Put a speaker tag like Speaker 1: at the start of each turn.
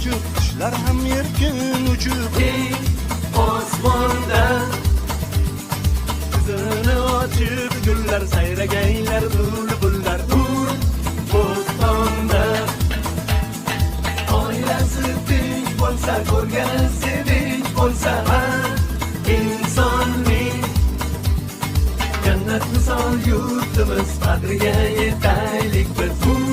Speaker 1: ochib, qushlar ham erkin uchib.
Speaker 2: Ey osmonda
Speaker 1: Ko'zini ochib, gullar sayragaylar, bulbullar bo'stonda.
Speaker 2: oilasi tinch bo'lsa, ko'rgani sevinch bo'lsa, insonning jannat misol yurtimiz qadriga yetaylik biz.